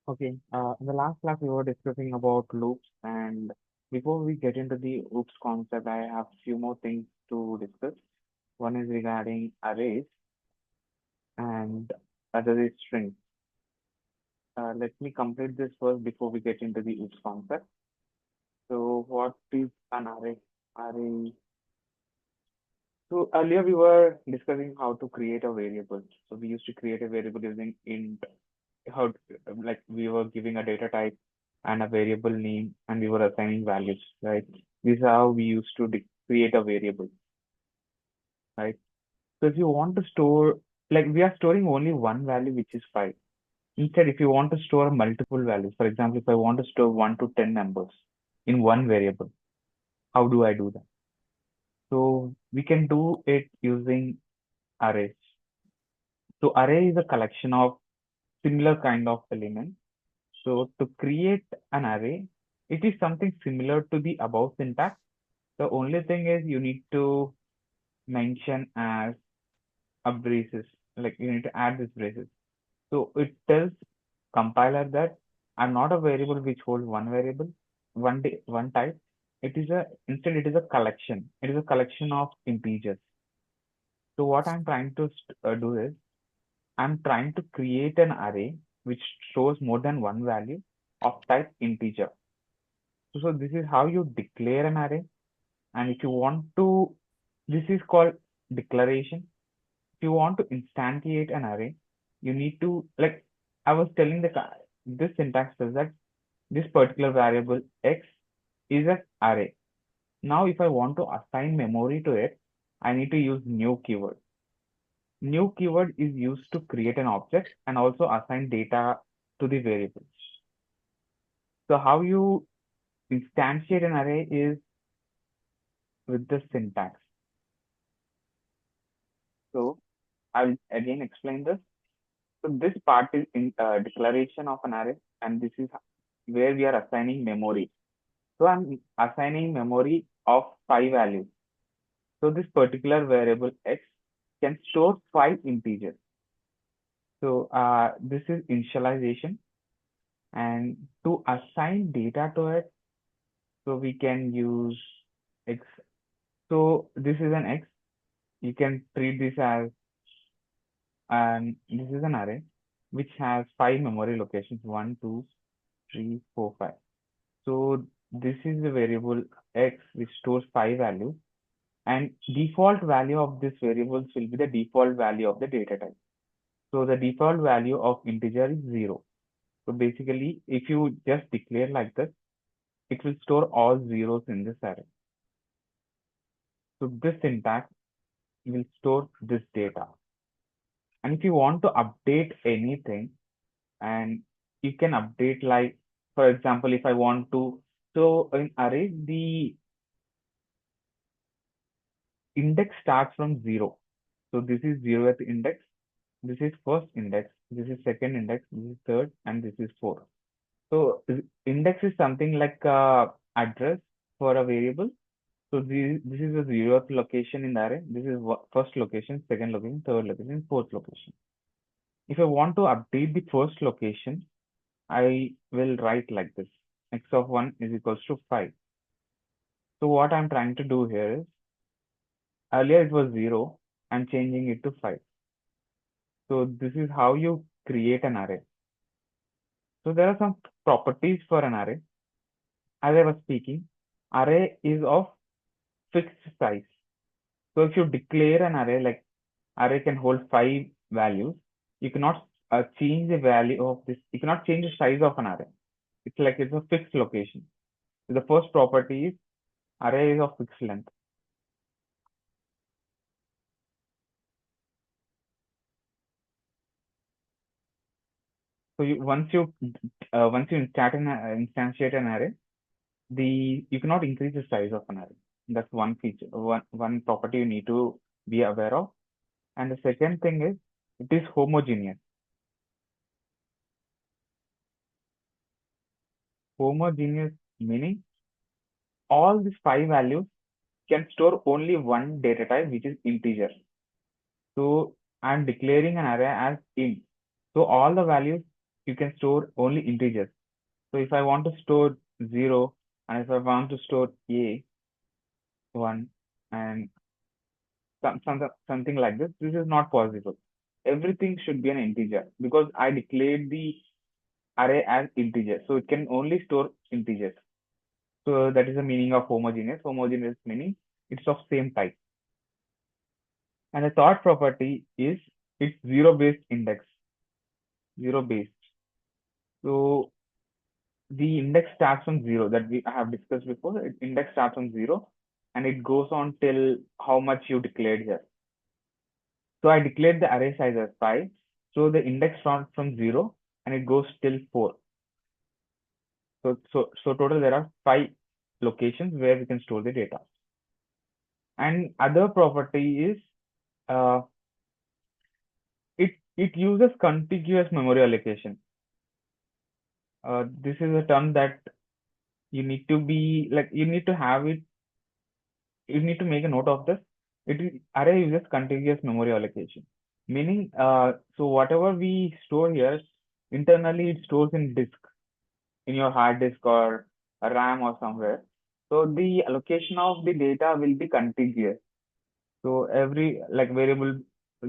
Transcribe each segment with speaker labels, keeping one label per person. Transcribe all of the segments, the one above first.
Speaker 1: Okay, in the last class we were discussing about loops, and before we get into the loops concept, I have few more things to discuss. One is regarding arrays and other is strings. Let me complete this first before we get into the loops concept. So what is an array? Array. So earlier we were discussing how to create a variable. So we used to create a variable using int, how like we were giving a data type and a variable name and we were assigning values, right? This is how we used to create a variable, right? So if you want to store, like we are storing only one value, which is 5. Instead, if you want to store multiple values, for example, if I want to store 1 to 10 numbers in one variable, how do I do that? So we can do it using arrays. So array is a collection of similar kind of elements. So to create an array, it is something similar to the above syntax. The only thing is you need to mention as a braces, like you need to add this braces. So it tells compiler that I'm not a variable which holds one variable, one type. It is a instead it is a collection. It is a collection of integers. So what I'm trying to do is I'm trying to create an array which stores more than one value of type integer. So this is how you declare an array. And if you want to, this is called declaration. If you want to instantiate an array, you need to, like I was telling this syntax says that this particular variable x is an array. Now, if I want to assign memory to it, I need to use new keyword. New keyword is used to create an object and also assign data to the variable. So how you instantiate an array is with the syntax. So I'll again explain this. So this part is in declaration of an array, and this is where we are assigning memory. So I'm assigning memory of 5 values. So this particular variable x can store 5 integers. So this is initialization, and to assign data to it, so we can use x. So this is an x. You can treat this as, and this is an array which has 5 memory locations: 1, 2, 3, 4, 5. So this is the variable x which stores 5 values, and default value of this variables will be the default value of the data type. So the default value of integer is 0. So basically, if you just declare like this, it will store all zeros in this array. So this syntax will store this data. And if you want to update anything, and you can update, like, for example, if I want to, so in array, the index starts from 0. So this is 0th index, this is first index, this is second index, this is third, and this is fourth. So index is something like address for a variable. So this is the 0th location in the array. This is first location, second location, third location, fourth location. If I want to update the first location, I will write like this: x of 1 is equals to 5. So what I'm trying to do here is, earlier it was 0, I'm changing it to 5. So this is how you create an array. So there are some properties for an array. As I was speaking, array is of fixed size. So if you declare an array, like array can hold 5 values, you cannot change the value of this. You cannot change the size of an array. It's like it's a fixed location. So the first property is array is of fixed length. So once you instantiate an array, you cannot increase the size of an array. That's one feature, one property you need to be aware of. And the second thing is it is homogeneous. Homogeneous meaning all these 5 values can store only one data type, which is integer. So I'm declaring an array as int. So all the values you can store only integers. So if I want to store 0 and if I want to store a 1 and something like this, this is not possible. Everything should be an integer because I declared the array as integer. So it can only store integers. So that is the meaning of homogeneous. Homogeneous meaning it's of same type. And the third property is it's zero based index, zero based. So the index starts from zero that we have discussed before. Index starts from zero and it goes on till how much you declared here. So I declared the array size as 5. So the index starts from 0 and it goes till 4. So total there are 5 locations where we can store the data. And other property is uh, it uses contiguous memory allocation. This is a term that you need to be like you need to have it. You need to make a note of this. Array uses contiguous memory allocation, meaning so whatever we store here internally it stores in disk in your hard disk or a RAM or somewhere. So the allocation of the data will be contiguous. So every like variable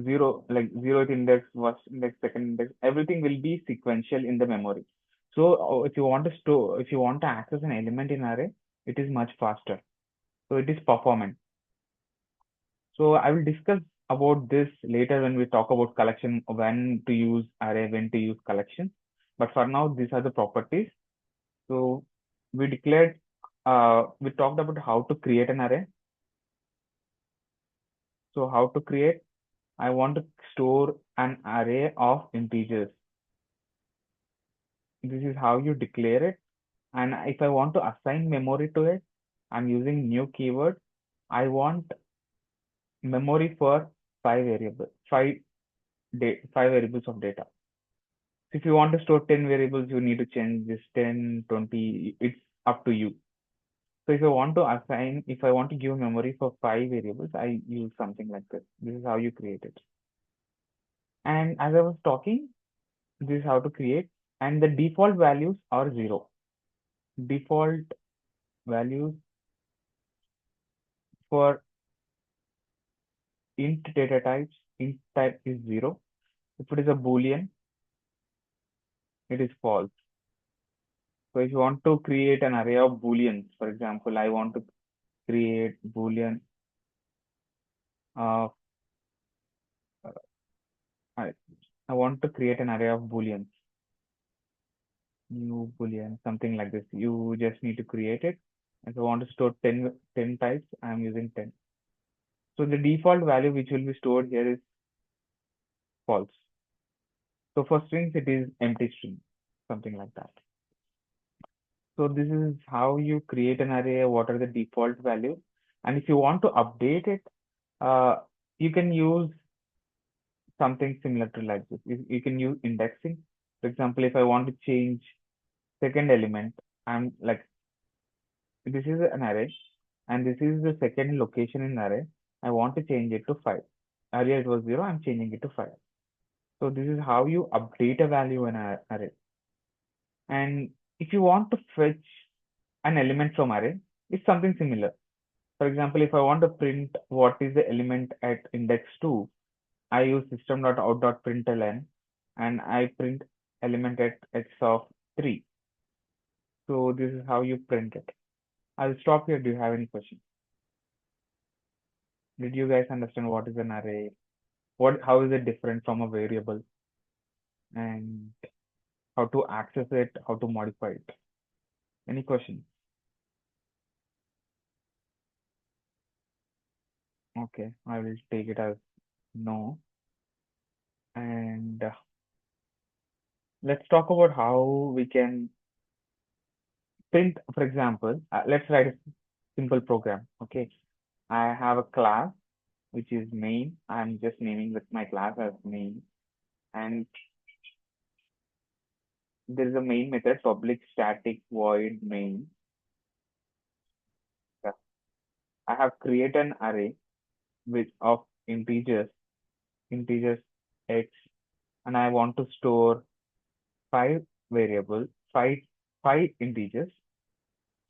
Speaker 1: zero, like zeroth index, first index, second index, everything will be sequential in the memory. So if you want to store, if you want to access an element in array, it is much faster. So it is performant. So I will discuss about this later when we talk about collection, when to use array, when to use collection. But for now, these are the properties. So we talked about how to create an array. So how to create, I want to store an array of integers. This is how you declare it. And if I want to assign memory to it, I'm using new keyword. I want memory for five variables of data. If you want to store 10 variables, you need to change this 10, 20, it's up to you. So if I want to give memory for 5 variables, I use something like this. This is how you create it. And as I was talking, this is how to create. And the default values are 0. Default values for int type is 0. If it is a Boolean, it is false. So if you want to create an array of Booleans, for example, I want to create Boolean of I, I want to create an array of Booleans, new Boolean, something like this. You just need to create it. If I want to store 10 types, I'm using 10. So the default value which will be stored here is false. So for strings, it is empty string, something like that. So this is how you create an array, what are the default values. And if you want to update it, uh, you can use something similar to like this. You can use indexing. For example, if I want to change second element, I'm like, this is an array and this is the second location in array. I want to change it to 5. Earlier it was 0, I'm changing it to 5. So this is how you update a value in an array. And if you want to fetch an element from array, it's something similar. For example, if I want to print what is the element at index 2, I use system.out.println and I print element at x of 3. So this is how you print it. I'll stop here. Do you have any questions? Did you guys understand what is an array? How is it different from a variable? And how to access it, how to modify it? Any questions? Okay, I will take it as no. And let's talk about how we can print, for example, let's write a simple program. Okay, I have a class which is main. I'm just naming with my class as main. And there is a main method public static void main. Yeah. I have created an array with of integers x, and I want to store five variables, five integers.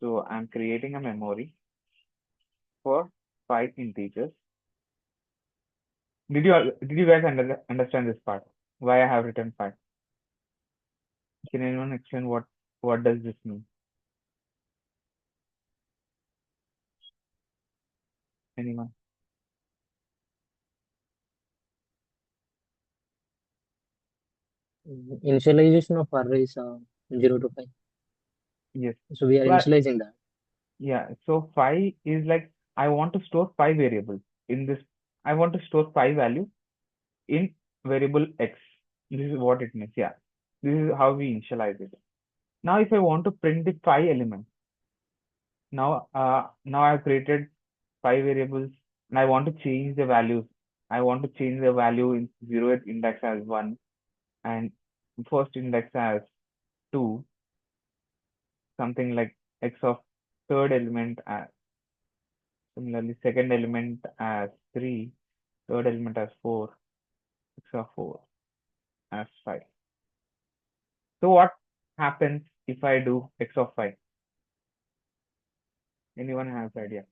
Speaker 1: So I'm creating a memory for five integers. Did you guys understand this part? Why I have written five? Can anyone explain what does this mean? Anyone?
Speaker 2: Initialization of arrays 0 to 5.
Speaker 1: Yes.
Speaker 2: So we are
Speaker 1: So
Speaker 2: initializing that.
Speaker 1: yeah. So five is like I want to store five variables in this. I want to store five values in variable x. This is what it means. Yeah. This is how we initialize it. Now, if I want to print the five elements, now I've created five variables and I want to change the values. I want to change the value in zeroth index as one and first index as two, something like x of third element as similarly second element as three, third element as four, x of four as five. So what happens if I do x of five? Anyone has idea?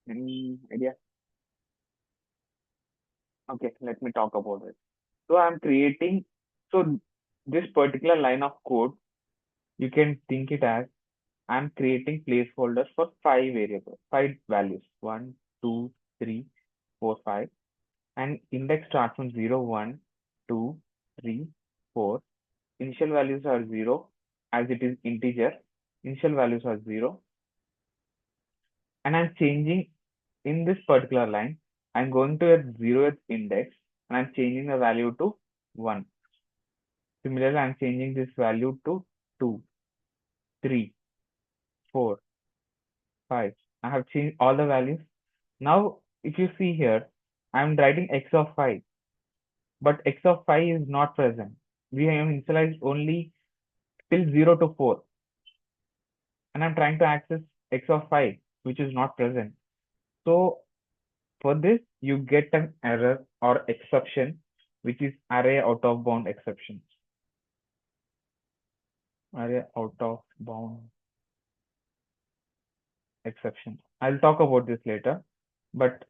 Speaker 1: Any idea? Okay, let me talk about it. So I'm creating, so this particular line of code, you can think it as I'm creating placeholders for five variables, five values, one, two, three, four, five, and index starts from 0, 1, 2, 3, 4. Initial values are 0 as it is integer. Initial values are 0, and I'm changing in this particular line. I'm going to a 0th index and I'm changing the value to 1. Similarly, I'm changing this value to 2, 3, 4, 5. I have changed all the values. Now, if you see here, I'm writing x of 5, but x of 5 is not present. We have initialized only till 0 to 4, and I'm trying to access x of 5, which is not present. So, for this, you get an error or exception, which is array out of bound exception. Array out of bound exception. I'll talk about this later, but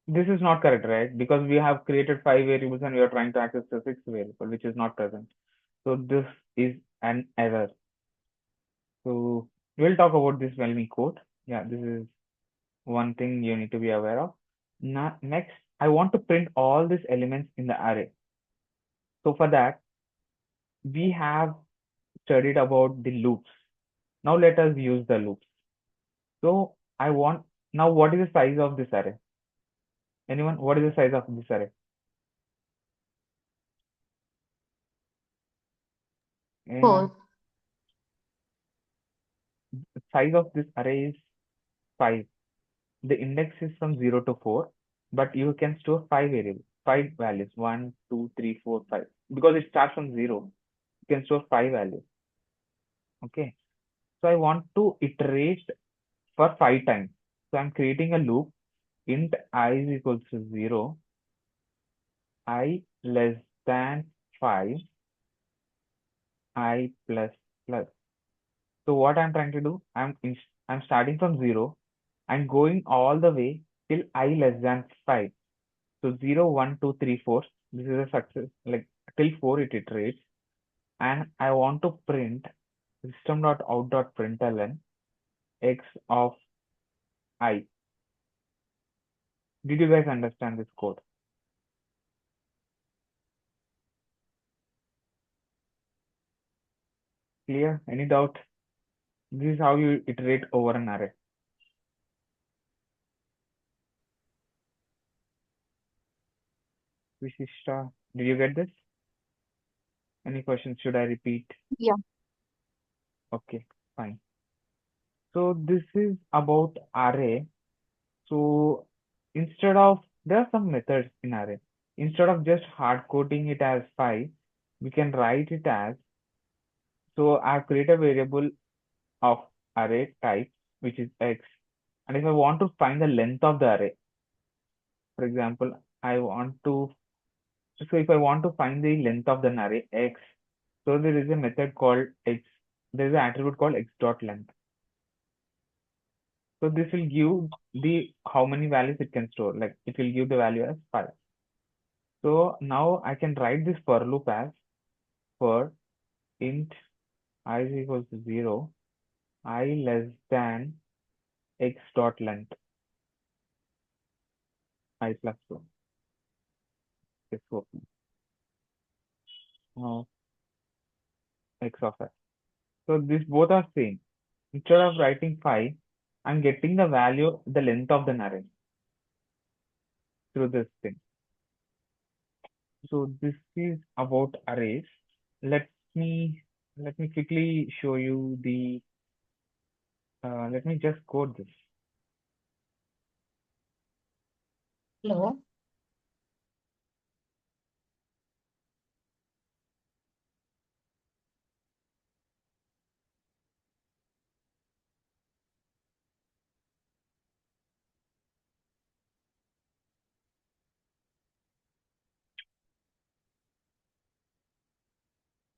Speaker 1: this is not correct, right? Because we have created five variables and we are trying to access the sixth variable, which is not present. So this is an error. So we'll talk about this when we code. Yeah, this is one thing you need to be aware of. Now, next, I want to print all these elements in the array. So for that, we have studied about the loops. Now let us use the loops. So I want, now what is the size of this array? Anyone, what is the size of this array? Anyone?
Speaker 3: 4.
Speaker 1: The size of this array is 5. The index is from 0 to 4, but you can store five variables, five values, 1, 2, 3, 4, 5. Because it starts from 0, you can store five values. Okay. So I want to iterate for 5 times. So I'm creating a loop int I is equals to 0, I less than 5, I plus plus. So what I'm trying to do, I'm starting from 0 and going all the way till I less than 5. So 0, 1, 2, 3, 4. This is a success. Like till 4 it iterates. And I want to print system.out.println x of I. Did you guys understand this code? Clear? Any doubt? This is how you iterate over an array. Vishishta, did you get this? Any questions? Should I repeat?
Speaker 3: Yeah.
Speaker 1: Okay, fine. So this is about array. So instead of, there are some methods in array. Instead of just hard coding it as 5, we can write it as, so I've created a variable of array type, which is x. And if I want to find the length of the array, for example, I want to So if I want to find the length of the array x, so there is a method called x. There is an attribute called x dot length. So this will give the how many values it can store. Like it will give the value as 5. So now I can write this for loop as for int I is equals to 0, I less than x dot length, I plus 2. Yes, so x of s. So these both are same. Instead of writing 5, I'm getting the value, the length of the array through this thing. So this is about arrays. Let me let me quickly show you the. Let me just code this.
Speaker 3: Hello.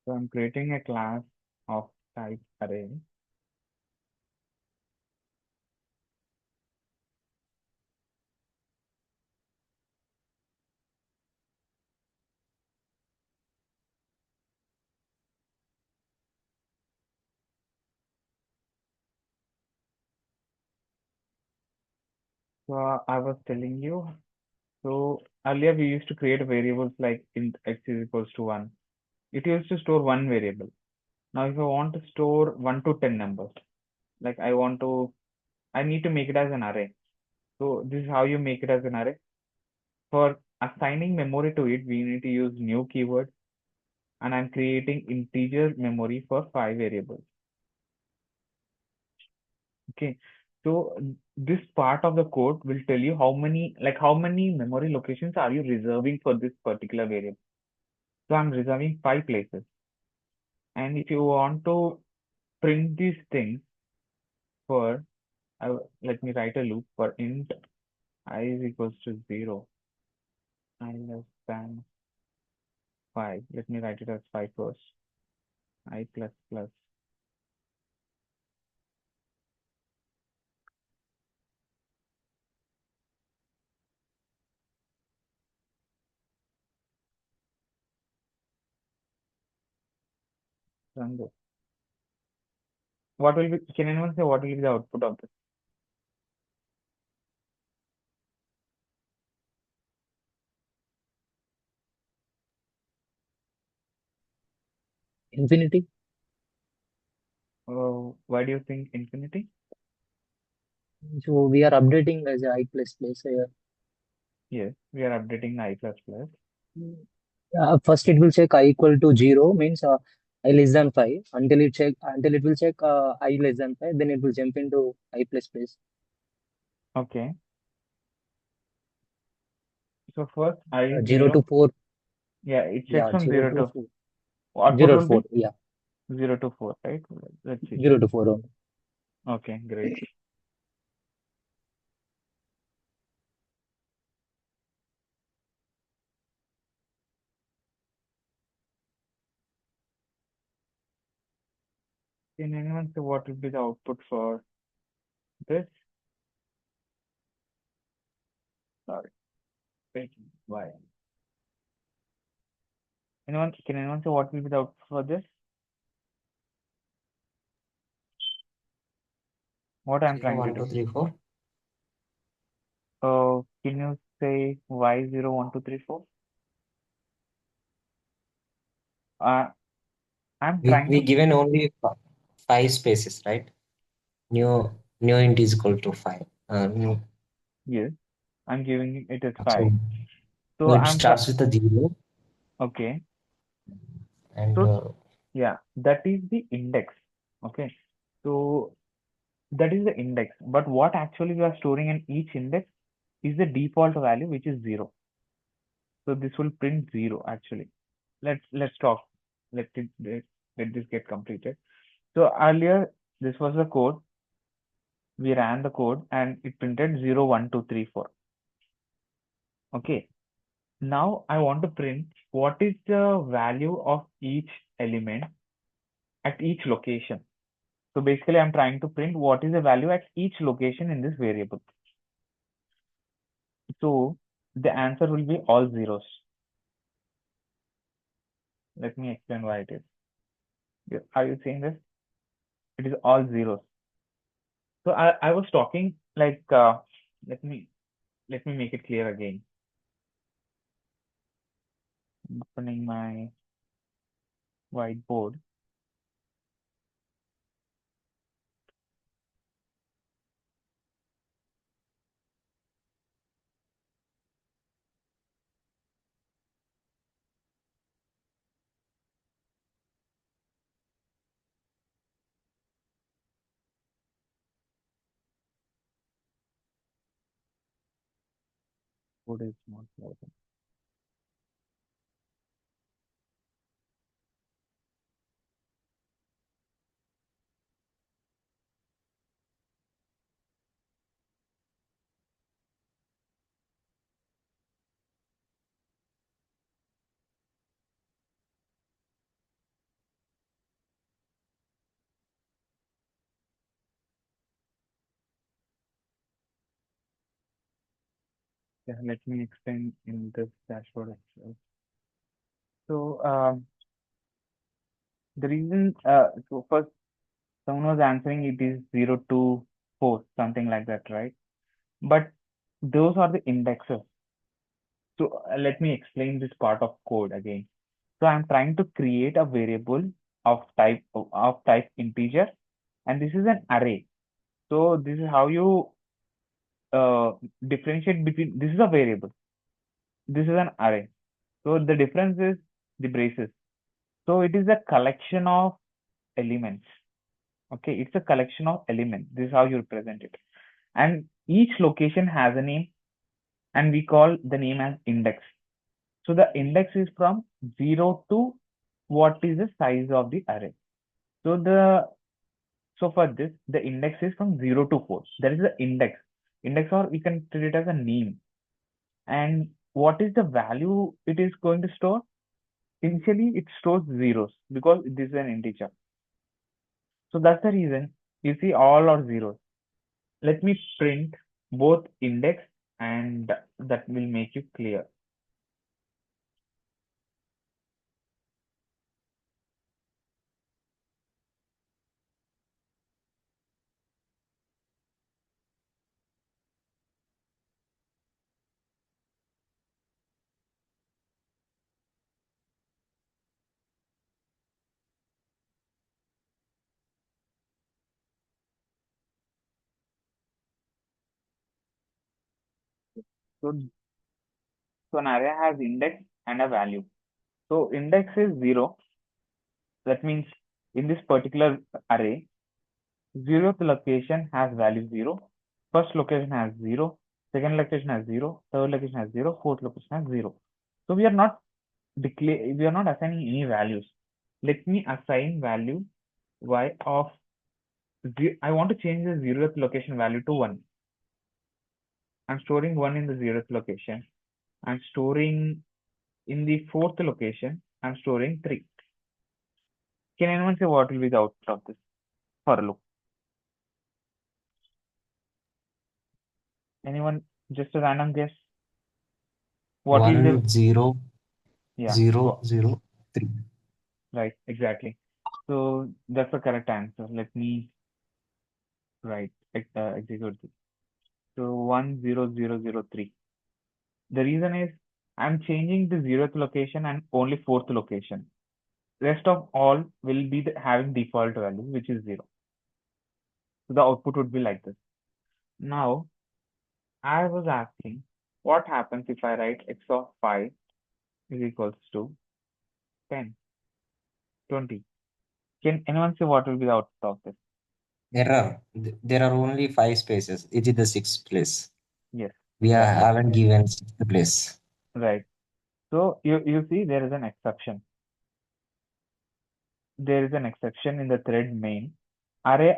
Speaker 1: So I'm creating a class of type array. So I was telling you. So earlier we used to create variables like int x is equals to 1. It used to store one variable. Now if I want to store 1 to 10 numbers, like I need to make it as an array. So this is how you make it as an array. For assigning memory to it, we need to use new keyword, and I'm creating integer memory for 5 variables. Okay. So this part of the code will tell you how many memory locations are you reserving for this particular variable. So I'm reserving 5 places. And if you want to print these things for, let me write a loop for int I is equals to 0, I less than 5. Let me write it as 5 first. I plus plus. Run this. What will be, can anyone say what will be the output of this?
Speaker 2: Infinity.
Speaker 1: Why do you think infinity?
Speaker 2: So we are updating as a I plus plus here.
Speaker 1: Yes, we are updating I plus plus.
Speaker 2: First it will check I equal to 0 means I less than 5 until it will check I less than 5, then it will jump into I plus plus.
Speaker 1: Okay. So first I is
Speaker 2: 0 to
Speaker 1: 0.
Speaker 2: 4.
Speaker 1: Yeah, it checks
Speaker 2: Yeah,
Speaker 1: from
Speaker 2: 0
Speaker 1: 0
Speaker 2: to
Speaker 1: to
Speaker 2: 4.
Speaker 1: output
Speaker 2: 0 to
Speaker 1: will
Speaker 2: 4.
Speaker 1: be
Speaker 2: Yeah,
Speaker 1: 0 to 4, right? Let's see.
Speaker 2: 0 to 4 only.
Speaker 1: Okay, great. Can anyone say what will be the output for this? Sorry, wait, why? Can anyone say what will be the output for this? What I'm
Speaker 3: Zero
Speaker 1: trying to
Speaker 3: one
Speaker 1: do.
Speaker 3: two three four.
Speaker 1: Can you say y01234? Uh, I'm trying
Speaker 3: We
Speaker 1: to,
Speaker 3: given only 5 spaces, right? New new int is equal to 5. New.
Speaker 1: yes, I'm giving it as
Speaker 3: So
Speaker 1: 5. So
Speaker 3: so it
Speaker 1: I'm,
Speaker 3: starts with a 0
Speaker 1: okay.
Speaker 3: and
Speaker 1: So yeah, that is the index. Okay. So that is the index. But what actually we are storing in each index is the default value, which is 0. So this will print 0 actually. Let's talk. Let this get completed. So earlier this was the code. We ran the code and it printed 0, 1, 2, 3, 4. Okay. Now I want to print what is the value of each element at each location. So basically, I'm trying to print what is the value at each location in this variable. So the answer will be all zeros. Let me explain why it is. Are you seeing this? It is all zeros. So I was talking like let me let me make it clear again. I'm opening my whiteboard. Board is not open. Yeah, let me explain in this dashboard itself. So the reason so first someone was answering it is 0 to 4, something like that, right? But those are the indexes. So let me explain this part of code again. So I'm trying to create a variable of type integer, and this is an array. So this is how you uh, differentiate between, this is a variable, this is an array. So the difference is the braces. So it is a collection of elements. Okay, it's a collection of elements. This is how you represent it. And each location has a name, and we call the name as index. So the index is from 0 to what is the size of the array. So for this, the index is from 0 to 4. That is the index. Index, or we can treat it as a name. And what is the value it is going to store? Initially, it stores zeros because this is an integer. So that's the reason you see all are zeros. Let me print both index, and that will make you clear. So, so an array has index and a value. So index is 0. That means in this particular array, 0th location has value 0, first location has 0, second location has 0, third location has 0, fourth location has 0. So we are not assigning any values. Let me assign value y of I want to change the 0th location value to 1. I'm storing 1 in the 0th location. I'm storing in the fourth location. I'm storing 3. Can anyone say what will be the output of this for a loop? Anyone? Just a random guess. What is the
Speaker 3: 1 0
Speaker 1: yeah?
Speaker 3: 0 0 3.
Speaker 1: Right, exactly. So that's the correct answer. Let me execute this. So 10003. The reason is I'm changing the 0th location and only fourth location. Rest of all will be having default value, which is 0. So the output would be like this. Now I was asking, what happens if I write x of 5 is equals to 10, 20? Can anyone say what will be the output of this?
Speaker 3: Error. There are only 5 spaces. It is the sixth place.
Speaker 1: Yes,
Speaker 3: We
Speaker 1: right,
Speaker 3: haven't given sixth place.
Speaker 1: right. So you see there is an exception. There is an exception in the thread main array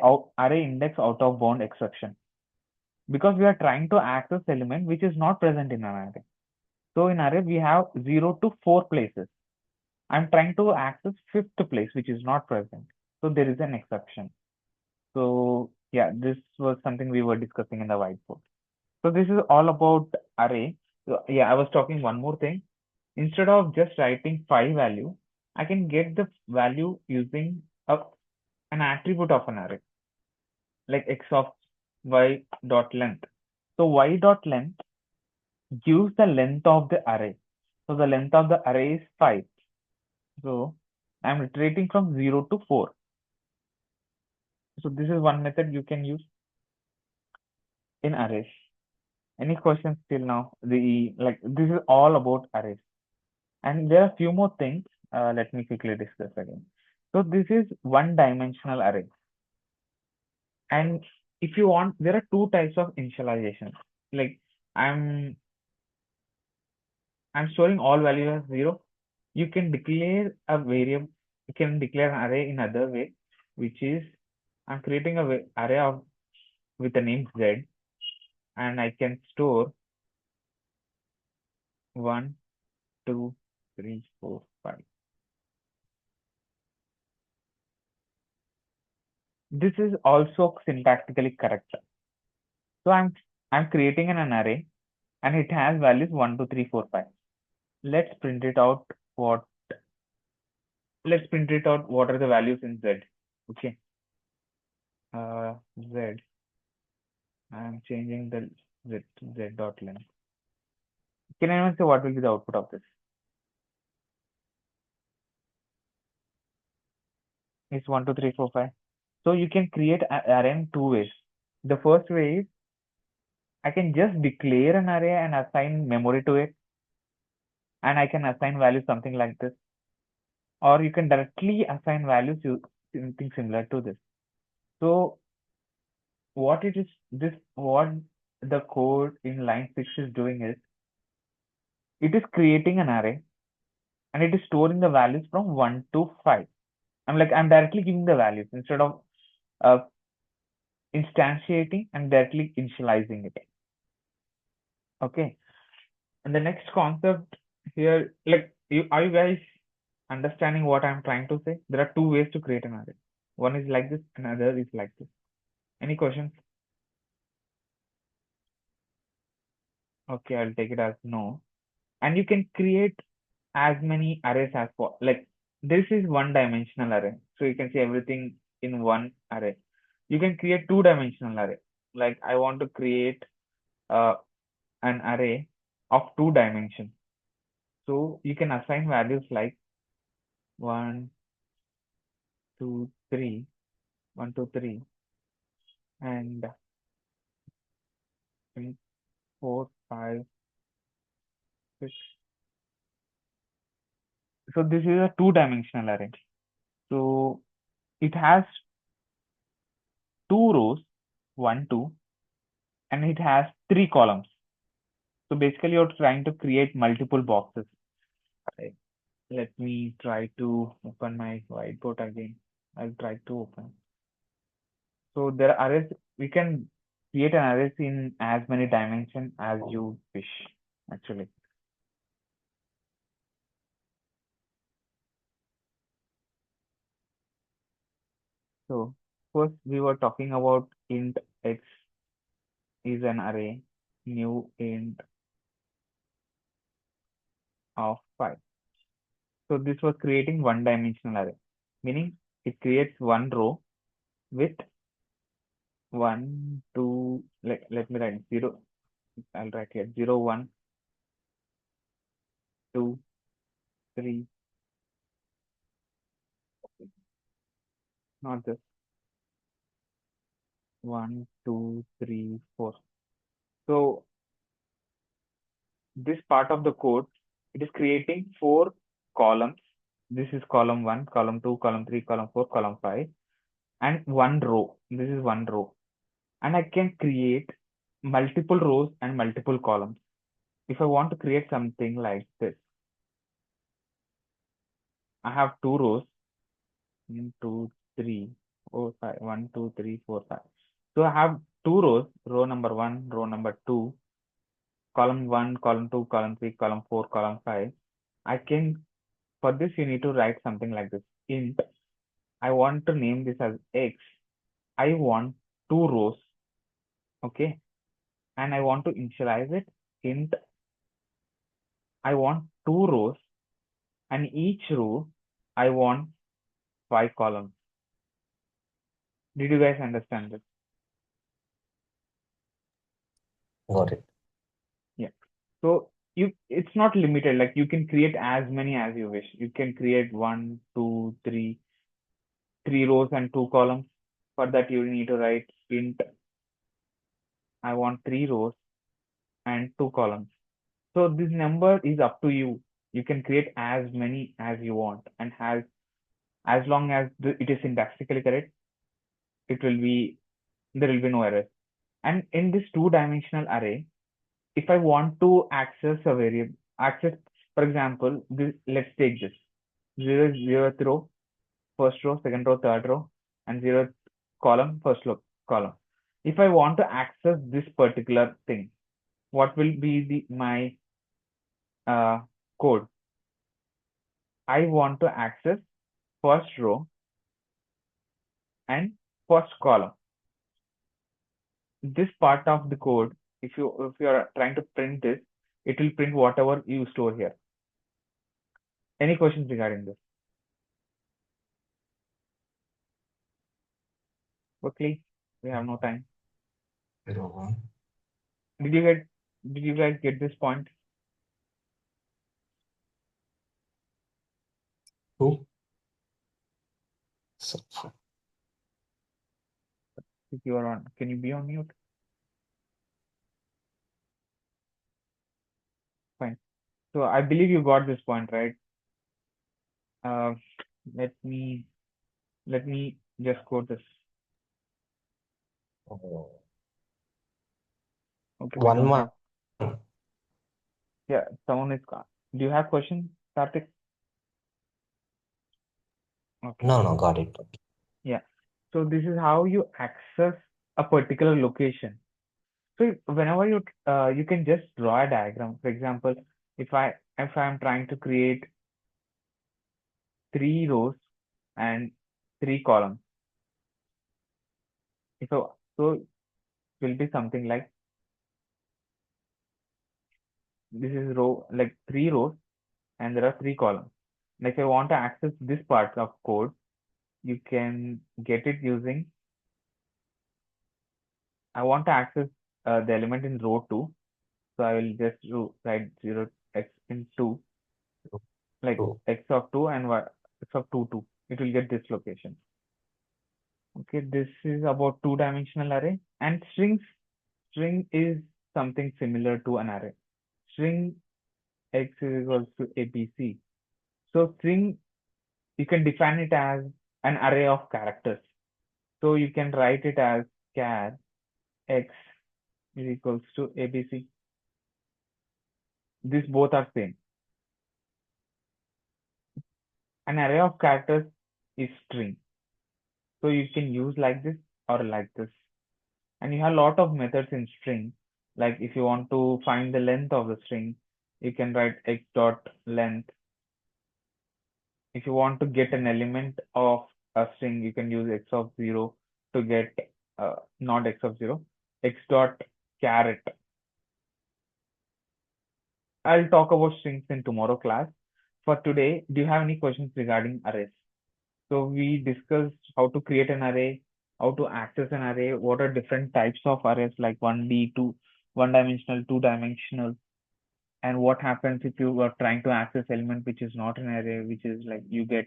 Speaker 1: index out of bound exception, because we are trying to access element which is not present in an array. So in array, we have 0 to 4 places. I'm trying to access fifth place, which is not present. So there is an exception. So yeah, this was something we were discussing in the whiteboard. So this is all about array. So yeah, I was talking one more thing. Instead of just writing 5 value, I can get the value using an attribute of an array, like x of y dot length. So y dot length gives the length of the array. So the length of the array is 5. So I'm iterating from 0 to 4. So this is one method you can use in arrays. Any questions till now? This is all about arrays. And there are few more things. Let me quickly discuss again. So this is one dimensional array. And if you want, there are two types of initialization. Like I'm I'm storing all values as 0. You can declare a variable, you can declare an array in other way, which is I'm creating a array of with the name Z, and I can store 1, 2, 3, 4, 5. This is also syntactically correct. So I'm creating an array and it has values 1, 2, 3, 4, 5. Let's print it out. What let's print it out. What are the values in Z? Okay. Z. I'm changing the Z dot length. Can anyone say what will be the output of this? It's 1, 2, 3, 4, 5. So you can create an array in two ways. The first way is I can just declare an array and assign memory to it, and I can assign values something like this, or you can directly assign values to something similar to this. So what it is, this what the code in line 6 is doing is it is creating an array and it is storing the values from 1 to 5. I'm directly giving the values instead of uh, instantiating and directly initializing it. Okay. And the next concept here, are you guys understanding what I'm trying to say? There are two ways to create an array. One is like this, another is like this. Any questions? Okay, I'll take it as no. And you can create as many arrays as possible. Like this is one dimensional array. So you can see everything in one array. You can create two-dimensional array. Like I want to create uh, an array of 2 dimensions. So you can assign values like 1, 2, 3, 1, 2, 3, and 3, 4, 5, 6. So this is a two-dimensional array. So it has 2 rows, 1, 2, and it has 3 columns. So basically you're trying to create multiple boxes. Right? Let me try to open my whiteboard again. I'll try to open. So there are arrays, we can create an array in as many dimensions as you wish, actually. So first we were talking about int x is an array, new int of 5. So this was creating one dimensional array, meaning it creates one row with 1, 2, let me write 0. I'll write here 0, 1, 2, 3, not this 1, 2, 3, 4. So this part of the code, it is creating 4 columns. This is column 1, column 2, column 3, column 4, column 5, and one row. This is one row. And I can create multiple rows and multiple columns. If I want to create something like this, I have 2 rows, 1, 2, 3, 4, 5, 1, 2, 3, 4, 5. So I have 2 rows, row number 1, row number 2, column 1, column 2, column 3, column 4, column 5. I can, for this, you need to write something like this. Int, I want to name this as X. I want two rows, okay? And I want to initialize it. Int, I want two rows, and each row, I want five columns. Did you guys understand this?
Speaker 3: Got it.
Speaker 1: Yeah. So it's not limited. Like you can create as many as you wish. You can create one, two, three rows and two columns. For that, you need to write int. I want three rows and two columns. So this number is up to you. You can create as many as you want, and has as long as it is syntactically correct, it will be there will be no error. And in this two-dimensional array, if I want to access a variable, for example, let's take this 0th row, first row, second row, third row, and 0th column, first row, column. If I want to access this particular thing, what will be my uh, code? I want to access first row and first column. This part of the code, if you are trying to print this, it will print whatever you store here. Any questions regarding this? Quickly, we have no time.
Speaker 3: Zero, one,
Speaker 1: Did you get? Did you guys get this point?
Speaker 3: two. So
Speaker 1: If you are on, can you be on mute? Fine. So I believe you got this point, right? Uh, let me let me just quote this. Okay, we
Speaker 3: one
Speaker 1: don't
Speaker 3: one.
Speaker 1: have. Yeah, someone is. Do you have questions, Karthik? Okay.
Speaker 3: No, no, got it.
Speaker 1: Yeah. So this is how you access a particular location. So whenever you can just draw a diagram. For example, if I'm trying to create three rows and three columns, so it will be something like this is row like three rows and there are three columns. And if I want to access this part of code, you can get it using. I want to access the element in row two, so I will just write 0x in two, like
Speaker 3: Two.
Speaker 1: x of 2 and y x of 2 2. It will get this location. Okay, this is about two-dimensional array. And string is something similar to an array. String x is equals to abc. So string, you can define it as an array of characters. So you can write it as char x is equals to abc. These both are same. An array of characters is string. So you can use like this or like this. And you have a lot of methods in string. Like if you want to find the length of the string, you can write x dot length. If you want to get an element of a string, you can use x of 0 to get not x of 0, x dot caret. I'll talk about strings in tomorrow class. For today, do you have any questions regarding arrays? So we discussed how to create an array, how to access an array, what are different types of arrays like 1D, 2, one dimensional, two dimensional, and what happens if you are trying to access element which is not an array, which is like you get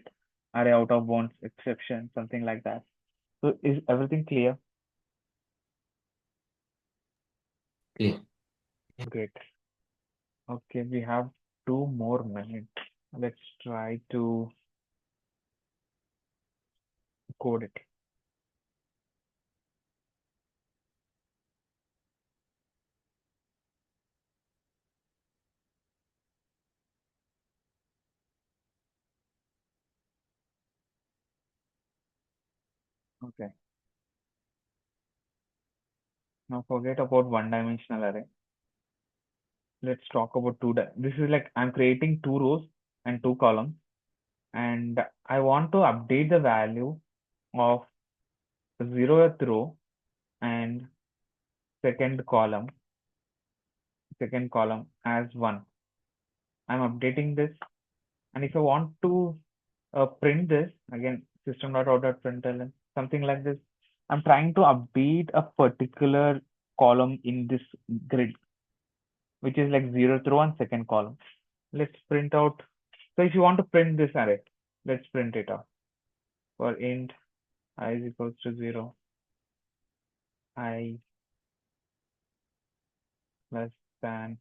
Speaker 1: array out of bounds exception, something like that. So is everything clear?
Speaker 3: Clear.
Speaker 1: Great. Okay, we have 2 more minutes. Let's try to code it. Okay. Now forget about one dimensional array. let's talk about this is like I'm creating two rows and two columns, and I want to update the value of the 0th row and second column, second column as 1. I'm updating this, and if I want to print this again, system.out.println, something like this. I'm trying to update a particular column in this grid, which is like 0th row and second column. Let's print out. So if you want to print this array, let's print it out. For int I is equals to 0, I less than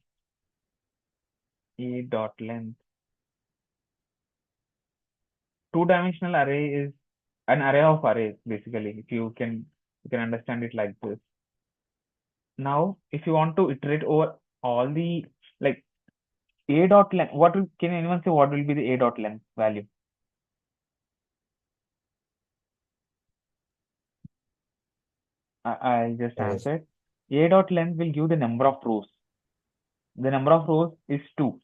Speaker 1: e dot length. Two-dimensional array is an array of arrays, basically, if you can understand it like this. Now, if you want to iterate over all the like a dot length, can anyone say what will be the a dot length value? I just
Speaker 3: Yes.
Speaker 1: answered. A dot length will give the number of rows. The number of rows is 2.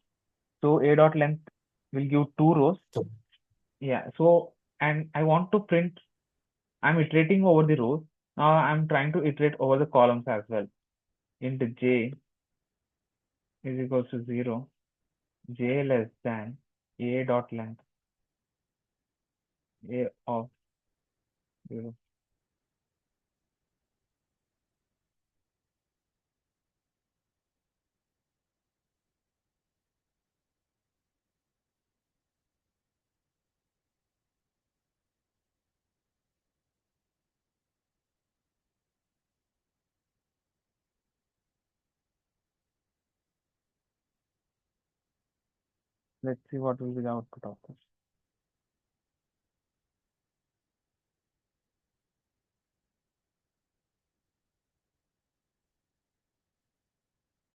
Speaker 1: So a dot length will give 2 rows.
Speaker 3: So
Speaker 1: Yeah. So, and I want to print, I'm iterating over the rows. Now I'm trying to iterate over the columns as well. Int j is equals to 0, j less than a dot length, a of 0. Let's see what will be the output of this.